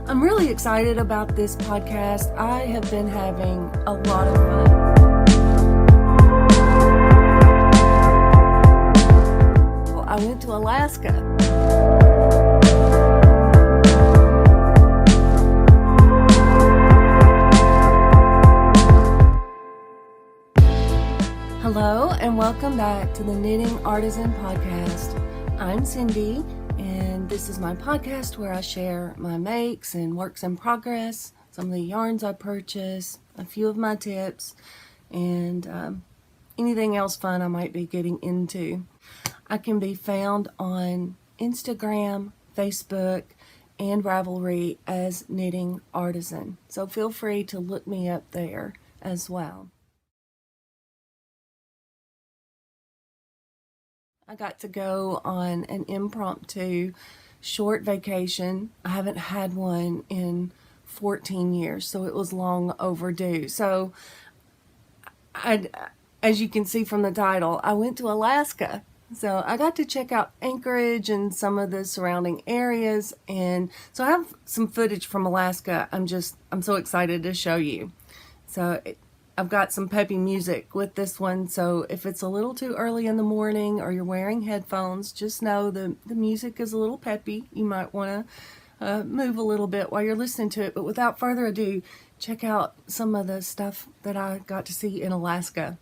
I'm really excited about this podcast. I have been having a lot of fun. Well, I went to Alaska. Hello and welcome back to the Knitting Artisan Podcast. I'm Cindy, and this is my podcast where I share my makes and works in progress, some of the yarns I purchase, a few of my tips, and anything else fun I might be getting into. I can be found on Instagram, Facebook, and Ravelry as Knitting Artisan, so feel free to look me up there as well. I got to go on an impromptu short vacation. I haven't had one in 14 years, so it was long overdue. So, as you can see from the title, I went to Alaska. So I got to check out Anchorage and some of the surrounding areas, and so I have some footage from Alaska. I'm so excited to show you. So I've got some peppy music with this one, so if it's a little too early in the morning or you're wearing headphones, just know the music is a little peppy. You might want to move a little bit while you're listening to it, but without further ado, check out some of the stuff that I got to see in Alaska.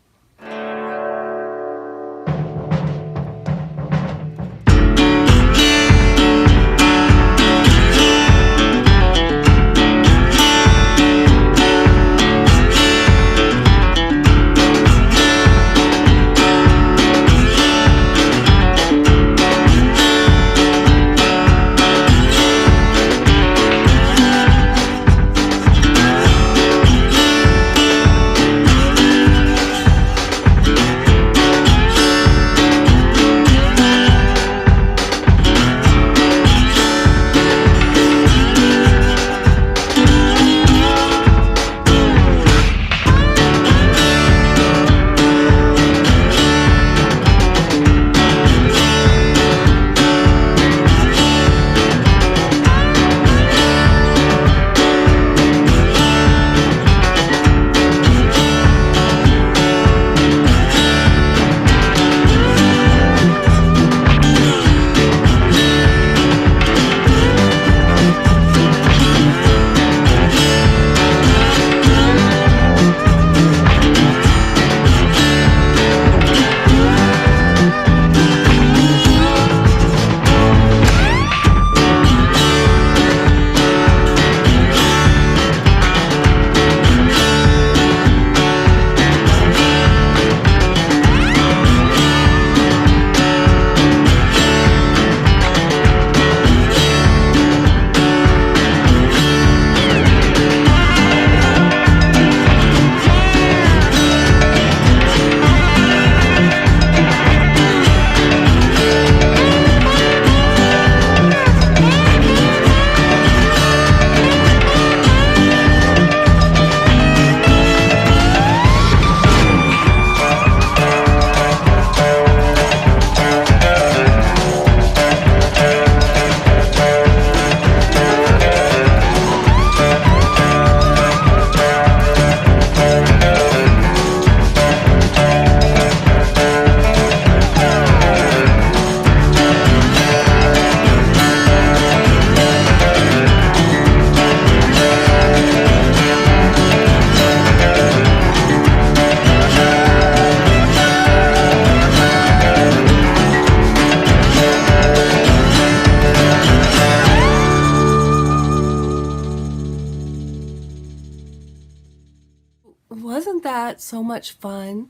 Wasn't that so much fun?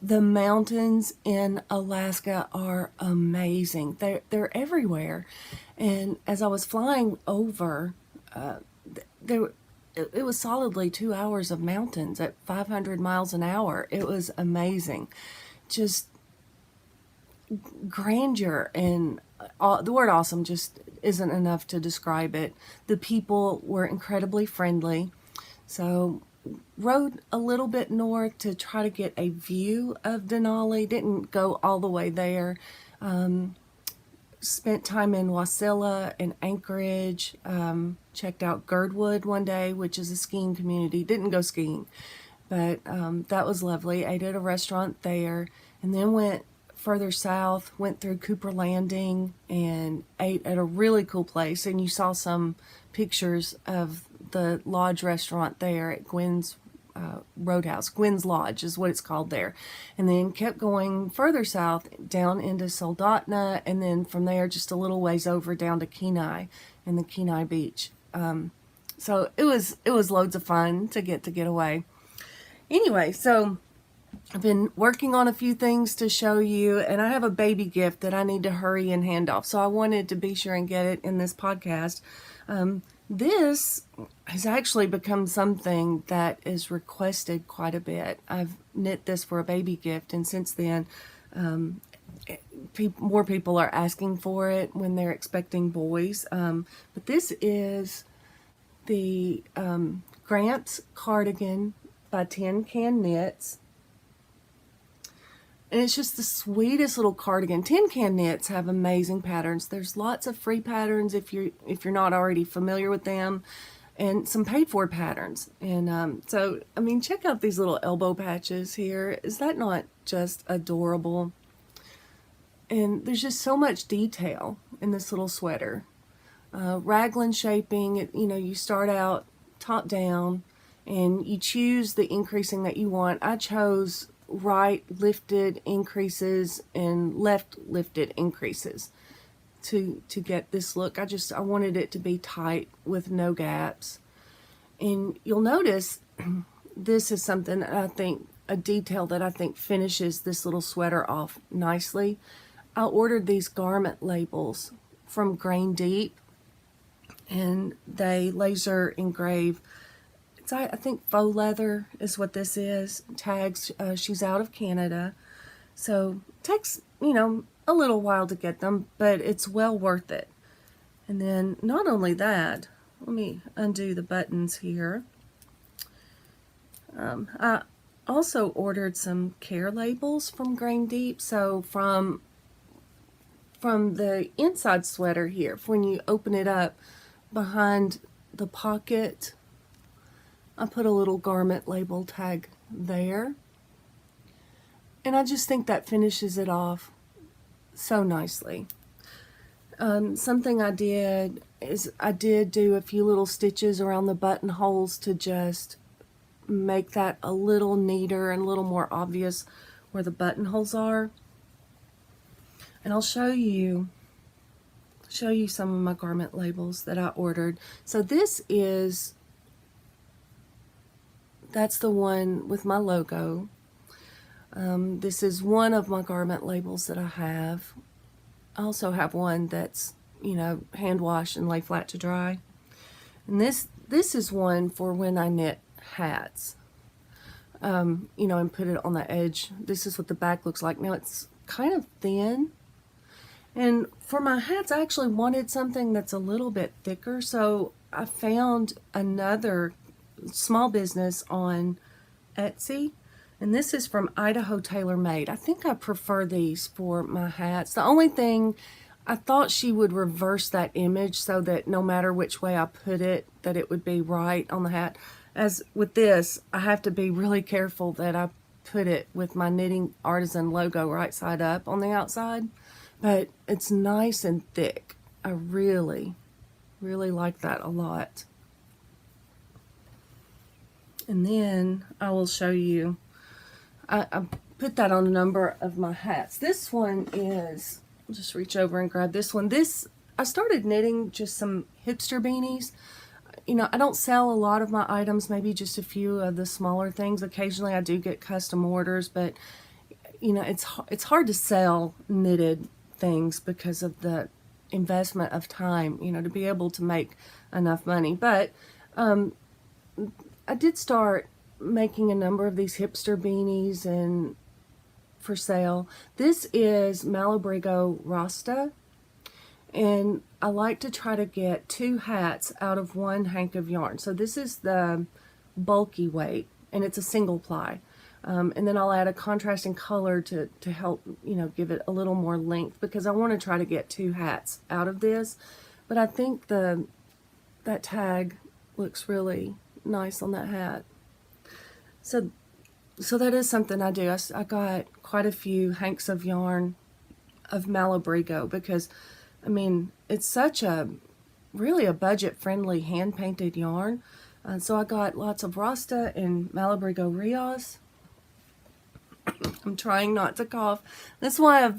The mountains in Alaska are amazing. They're everywhere. And as I was flying over, it was solidly 2 hours of mountains at 500 miles an hour. It was amazing. Just grandeur, and the word awesome just isn't enough to describe it. The people were incredibly friendly. So rode a little bit north to try to get a view of Denali. Didn't go all the way there. spent time in Wasilla and Anchorage, checked out Girdwood one day, which is a skiing community. Didn't go skiing, but that was lovely. Ate at a restaurant there, and then went further south, went through Cooper Landing and ate at a really cool place. And you saw some pictures of the lodge restaurant there at Gwin's Roadhouse. Gwin's Lodge is what it's called there. And then kept going further south down into Soldotna, and then from there just a little ways over down to Kenai and the Kenai Beach. So it was loads of fun to get away. Anyway, so I've been working on a few things to show you, and I have a baby gift that I need to hurry and hand off. So I wanted to be sure and get it in this podcast. This has actually become something that is requested quite a bit. I've knit this for a baby gift, and since then, more people are asking for it when they're expecting boys. But this is the Gramps Cardigan by Tin Can Knits. And it's just the sweetest little cardigan. Tin Can Knits have amazing patterns. There's lots of free patterns if you're not already familiar with them, and some paid for patterns. And so, I mean, check out these little elbow patches here. Is that not just adorable? And there's just so much detail in this little sweater. Raglan shaping, you start out top down and you choose the increasing that you want. I chose right lifted increases and left lifted increases to get this look. I wanted it to be tight with no gaps. And you'll notice this is something that I think, a detail that I think finishes this little sweater off nicely. I ordered these garment labels from Grain Deep, and they laser engrave, I think faux leather is what this is. Tags. She's out of Canada, so it takes a little while to get them, but it's well worth it. And then not only that, let me undo the buttons here. I also ordered some care labels from Grain Deep. So from the inside sweater here, when you open it up behind the pocket, I put a little garment label tag there, and I just think that finishes it off so nicely. Something I did is I did do a few little stitches around the buttonholes to just make that a little neater and a little more obvious where the buttonholes are. And I'll show you some of my garment labels that I ordered. So that's the one with my logo. This is one of my garment labels that I have. I also have one that's, hand wash and lay flat to dry. And this is one for when I knit hats, and put it on the edge. This is what the back looks like. Now it's kind of thin. And for my hats, I actually wanted something that's a little bit thicker. So I found another small business on Etsy, and this is from Idaho Tailor Made. I think I prefer these for my hats. The only thing, I thought she would reverse that image so that no matter which way I put it, that it would be right on the hat. As with this, I have to be really careful that I put it with my Knitting Artisan logo right side up on the outside, but it's nice and thick. I really, really like that a lot. And then I will show you, I put that on a number of my hats. This one is, I'll just reach over and grab this one. I started knitting just some hipster beanies. I don't sell a lot of my items, maybe just a few of the smaller things. Occasionally I do get custom orders, but it's hard to sell knitted things because of the investment of time, to be able to make enough money. But I did start making a number of these hipster beanies and for sale. This is Malabrigo Rasta, and I like to try to get 2 hats out of 1 hank of yarn. So this is the bulky weight, and it's a single ply. And then I'll add a contrasting color to help, give it a little more length, because I want to try to get 2 hats out of this. But I think that tag looks really nice on that hat. So that is something I do. I got quite a few hanks of yarn of Malabrigo, because, it's such really a budget-friendly hand-painted yarn. So I got lots of Rasta and Malabrigo Rios. I'm trying not to cough. That's why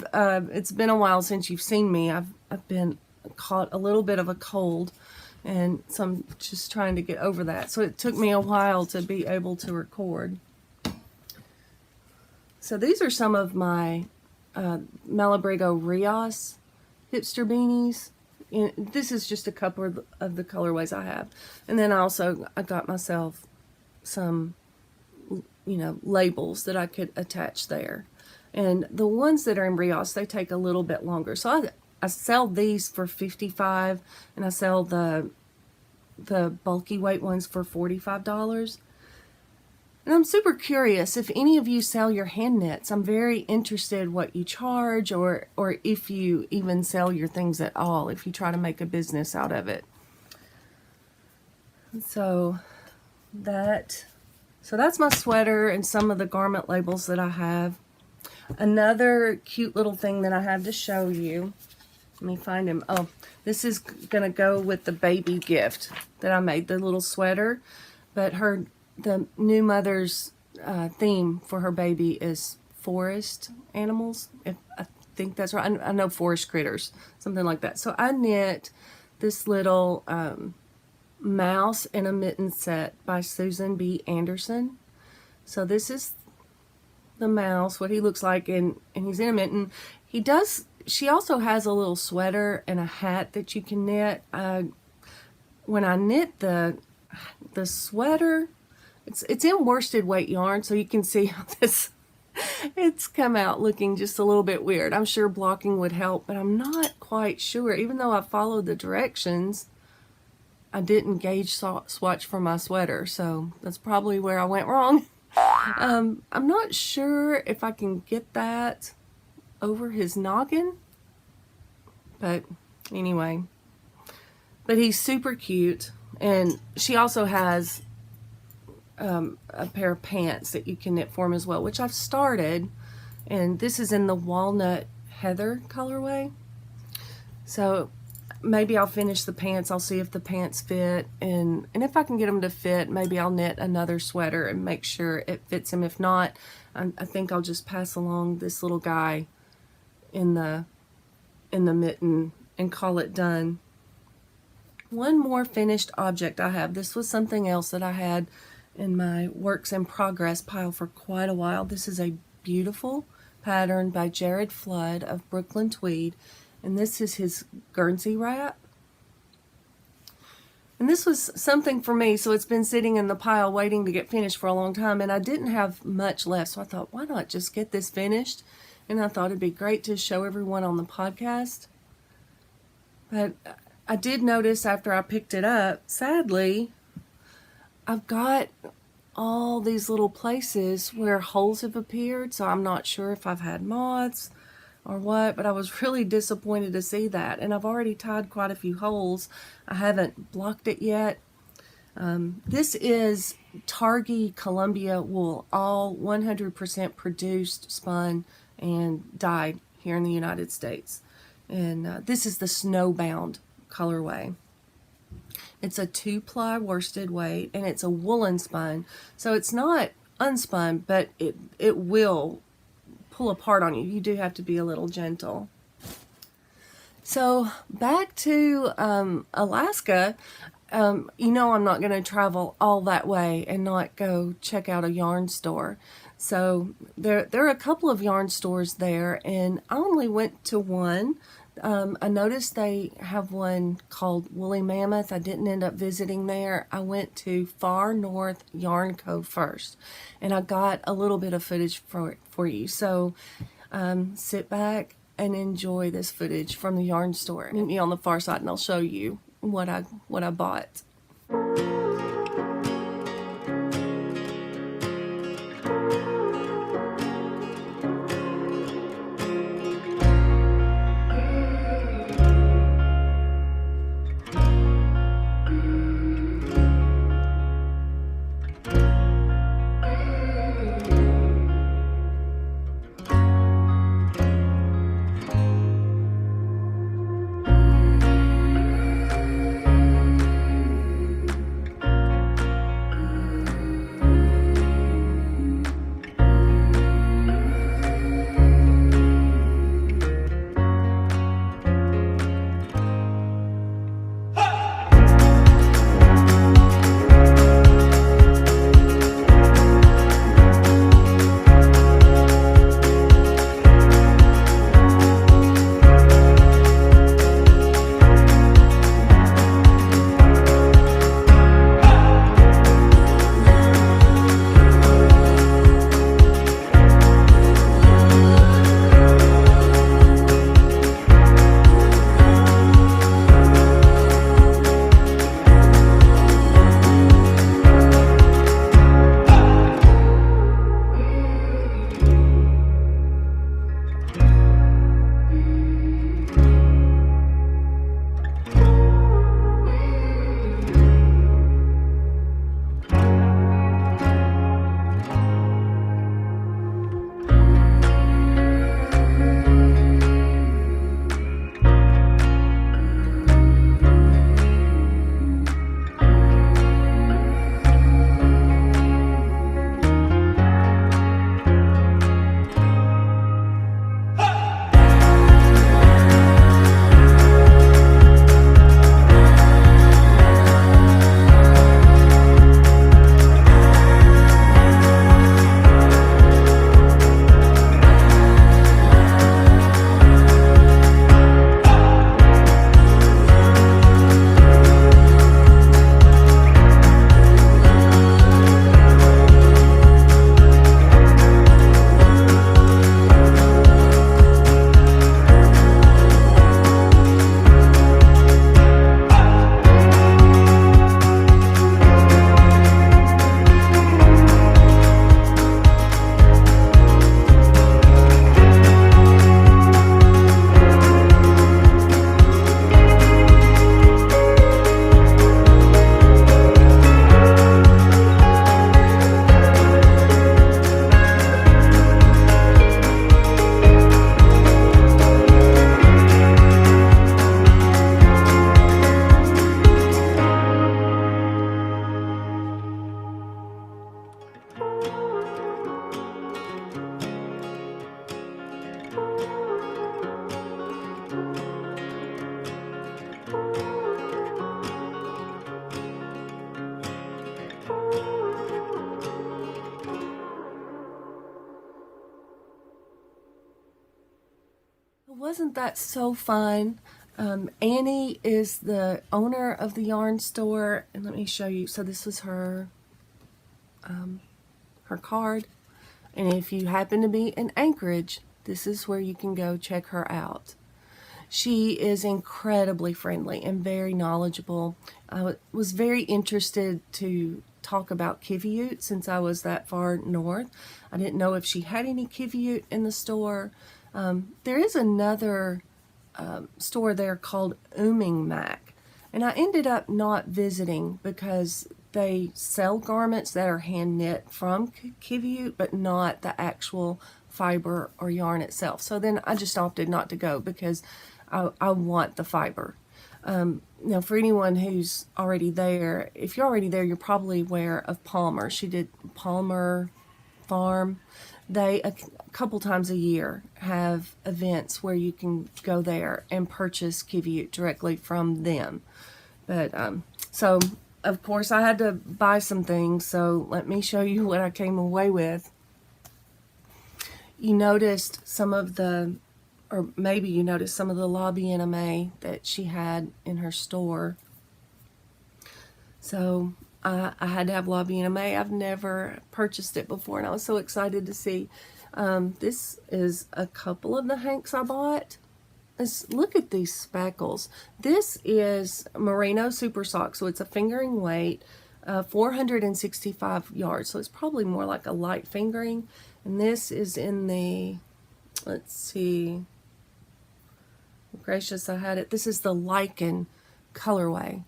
it's been a while since you've seen me. I've been caught a little bit of a cold, and so I'm just trying to get over that. So it took me a while to be able to record. So these are some of my Malabrigo Rios hipster beanies. And this is just a couple of the colorways I have. And then I got myself some, labels that I could attach there. And the ones that are in Rios, they take a little bit longer. So I sell these for $55, and I sell the bulky weight ones for $45. And I'm super curious if any of you sell your hand knits. I'm very interested what you charge, or if you even sell your things at all, if you try to make a business out of it. So that's my sweater and some of the garment labels that I have. Another cute little thing that I have to show you. Let me find him. Oh, this is going to go with the baby gift that I made, the little sweater. But the new mother's theme for her baby is forest animals. If I think that's right. I know forest critters, something like that. So I knit this little mouse in a mitten set by Susan B. Anderson. So this is the mouse, what he looks like, and he's in a mitten. She also has a little sweater and a hat that you can knit. When I knit the sweater, it's in worsted weight yarn, so you can see how it's come out looking just a little bit weird. I'm sure blocking would help, but I'm not quite sure. Even though I followed the directions, I didn't gauge swatch for my sweater, so that's probably where I went wrong. I'm not sure if I can get that over his noggin, but anyway. But he's super cute, and she also has a pair of pants that you can knit for him as well, which I've started, and this is in the Walnut Heather colorway. So maybe I'll finish the pants. I'll see if the pants fit, and if I can get them to fit, maybe I'll knit another sweater and make sure it fits him. If not, I think I'll just pass along this little guy in the mitten and call it done. One more finished object I have. This was something else that I had in my works in progress pile for quite a while. This is a beautiful pattern by Jared Flood of Brooklyn Tweed, and this is his Guernsey wrap. And this was something for me, so it's been sitting in the pile waiting to get finished for a long time, and I didn't have much left, so I thought, why not just get this finished? And I thought it'd be great to show everyone on the podcast. But I did notice after I picked it up, sadly, I've got all these little places where holes have appeared, so I'm not sure if I've had moths or what, but I was really disappointed to see that. And I've already tied quite a few holes. I haven't blocked it yet. This is Targhee Columbia wool, all 100% produced, spun, and dyed here in the United States. And this is the Snowbound colorway. It's a 2-ply worsted weight, and it's a woolen spun, so it's not unspun, but it will pull apart on you. You do have to be a little gentle. So back to Alaska. I'm not going to travel all that way and not go check out a yarn store. So there are a couple of yarn stores there, and I only went to one. I noticed they have one called Woolly Mammoth. I didn't end up visiting there. I went to Far North Yarn Co. first, and I got a little bit of footage for you. So sit back and enjoy this footage from the yarn store. Meet me on the far side, and I'll show you what I bought. Wasn't that so fun? Annie is the owner of the yarn store, and let me show you. So this was her her card, and if you happen to be in Anchorage, this is where you can go check her out. She is incredibly friendly and very knowledgeable. I was very interested to talk about Kiviute since I was that far north. I didn't know if she had any Kiviute in the store. There is another store there called Mac, and I ended up not visiting because they sell garments that are hand knit from Kiviute, but not the actual fiber or yarn itself. So then I just opted not to go because I want the fiber. Now, for anyone who's already there, if you're already there, you're probably aware of Palmer. She did Palmer Farm. They, a couple times a year, have events where you can go there and purchase Kiviute directly from them. But, so, of course, I had to buy some things, so let me show you what I came away with. You noticed some of the, or maybe you noticed some of the lobby anime that she had in her store. So I had to have lobby anime. I've never purchased it before, and I was so excited to see. This is a couple of the hanks I bought. Look at these speckles. This is Merino Super Sock, so it's a fingering weight, 465 yards, so it's probably more like a light fingering. And this is in the, let's see, gracious, I had it. This is the lichen colorway.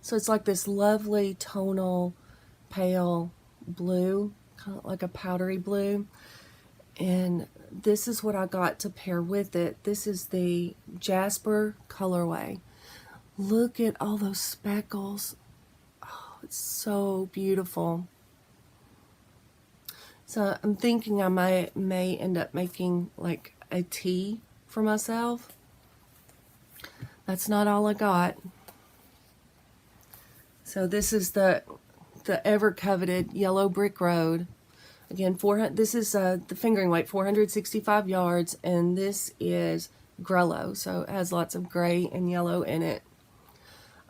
So it's like this lovely tonal pale blue, kind of like a powdery blue. And this is what I got to pair with it. This is the Jasper colorway. Look at all those speckles. Oh, it's so beautiful. So I'm thinking I may end up making like a tee for myself. That's not all I got. So this is the ever coveted yellow brick road. Again, this is the fingering weight, 465 yards, and this is Grello, so it has lots of gray and yellow in it.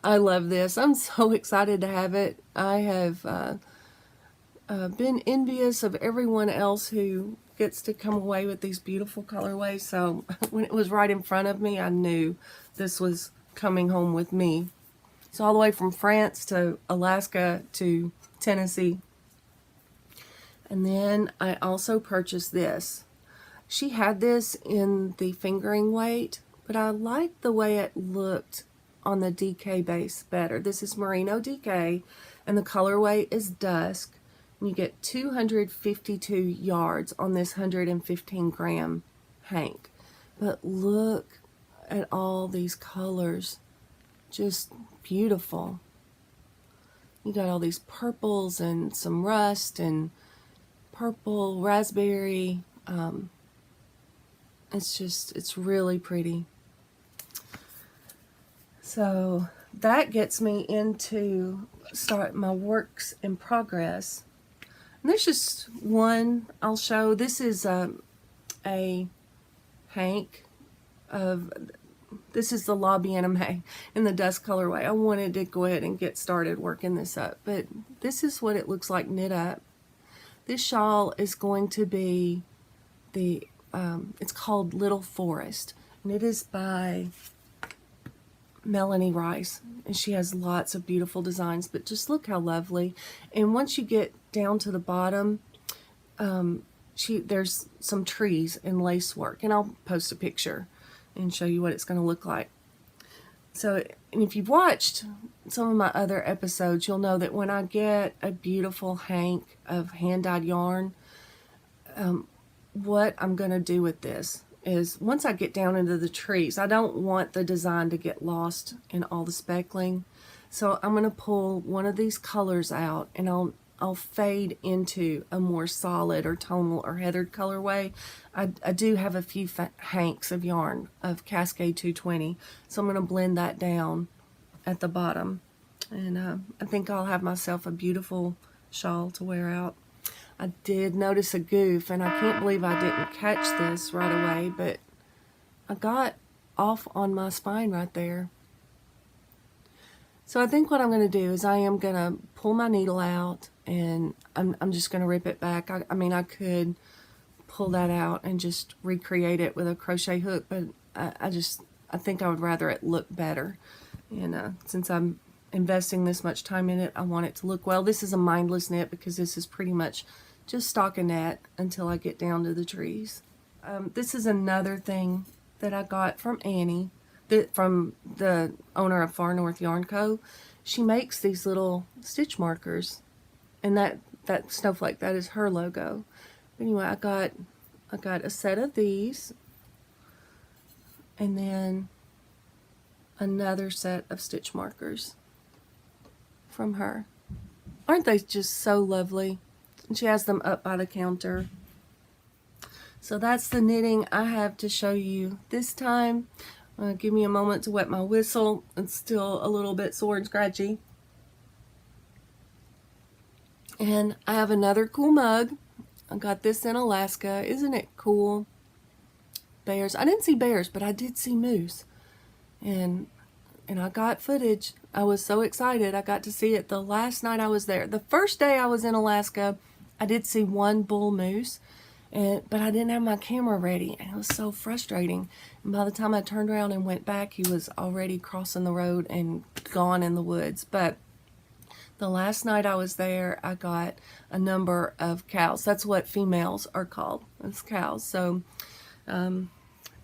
I love this. I'm so excited to have it. I have been envious of everyone else who gets to come away with these beautiful colorways, so when it was right in front of me, I knew this was coming home with me. So all the way from France to Alaska to Tennessee. And then I also purchased this. She had this in the fingering weight, but I liked the way it looked on the DK base better. This is Merino DK, and the colorway is Dusk. And you get 252 yards on this 115 gram hank. But look at all these colors. Just beautiful. You got all these purples and some rust and purple, raspberry. It's really pretty. So that gets me into start my works in progress. And there's just one I'll show. This is a hank of, this is the lobby anime in the dust colorway. I wanted to go ahead and get started working this up, but this is what it looks like knit up. This shawl is going to be the, it's called Little Forest, and it is by Melanie Rice, and she has lots of beautiful designs, but just look how lovely. And once you get down to the bottom, there's some trees and lace work, and I'll post a picture and show you what it's going to look like. So, and if you've watched some of my other episodes, you'll know that when I get a beautiful hank of hand-dyed yarn, what I'm going to do with this is once I get down into the trees, I don't want the design to get lost in all the speckling. So I'm going to pull one of these colors out, and I'll fade into a more solid or tonal or heathered colorway. I do have a few hanks of yarn of Cascade 220, so I'm going to blend that down at the bottom. And I think I'll have myself a beautiful shawl to wear out. I did notice a goof, and I can't believe I didn't catch this right away, but I got off on my spine right there. So I think what I'm going to do is I am going to pull my needle out, and I'm just going to rip it back. I mean, I could pull that out and just recreate it with a crochet hook, but I think I would rather it look better. And since I'm investing this much time in it, I want it to look well. This is a mindless knit because this is pretty much just stockinette until I get down to the trees. This is another thing that I got from Annie, from the owner of Far North Yarn Co. She makes these little stitch markers, and that snowflake, that is her logo. Anyway, I got a set of these, and then another set of stitch markers from her. Aren't they just so lovely? And she has them up by the counter. So that's the knitting I have to show you this time. Give me a moment to wet my whistle. It's still a little bit sore and scratchy. And I have another cool mug. I got this in Alaska. Isn't it cool? Bears. I didn't see bears, but I did see moose. And I got footage. I was so excited. I got to see it the last night I was there. The first day I was in Alaska, I did see one bull moose. But I didn't have my camera ready, and it was so frustrating. And by the time I turned around and went back, he was already crossing the road and gone in the woods. But the last night I was there, I got a number of cows. That's what females are called. It's cows. So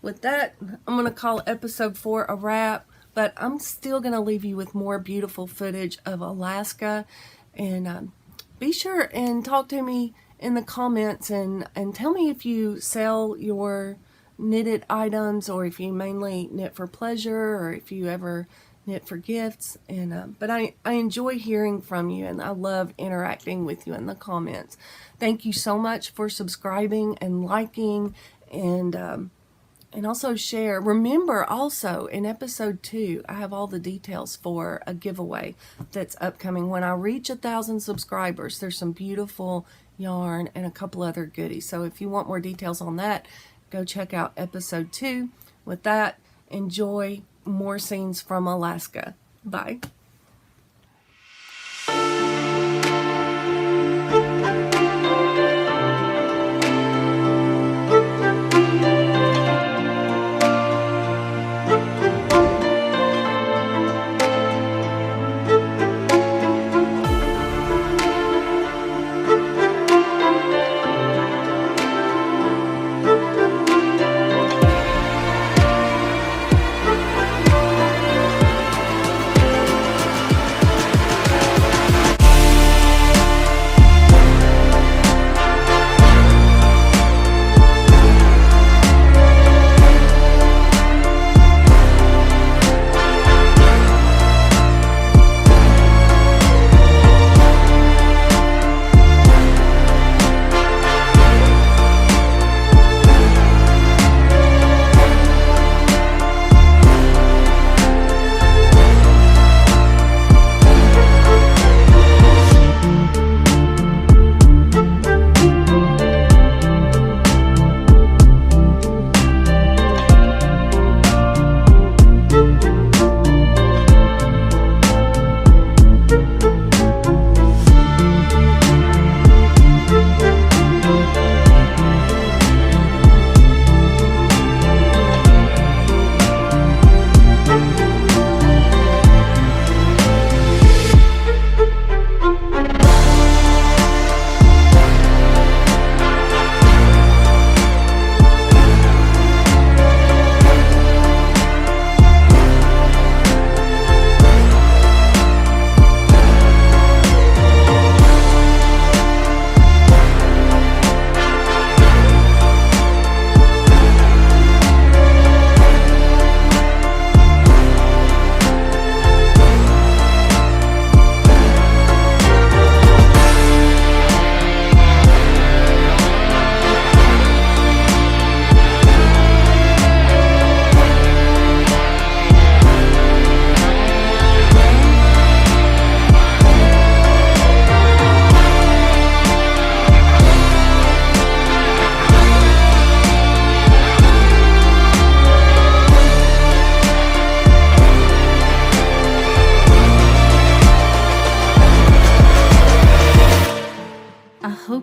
with that, I'm going to call episode 4 a wrap. But I'm still going to leave you with more beautiful footage of Alaska. And be sure and talk to me in the comments and tell me if you sell your knitted items, or if you mainly knit for pleasure, or if you ever knit for gifts. And but I enjoy hearing from you, and I love interacting with you in the comments. Thank you so much for subscribing and liking, and also share. Remember, also in episode 2, I have all the details for a giveaway that's upcoming. When I reach 1,000 subscribers, there's some beautiful yarn and a couple other goodies. So if you want more details on that, go check out episode 2. With that, enjoy more scenes from Alaska. Bye.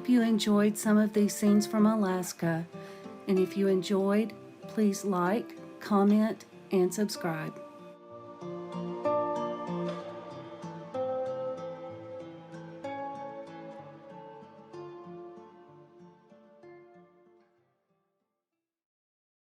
hope you enjoyed some of these scenes from Alaska. And if you enjoyed, please like, comment, and subscribe.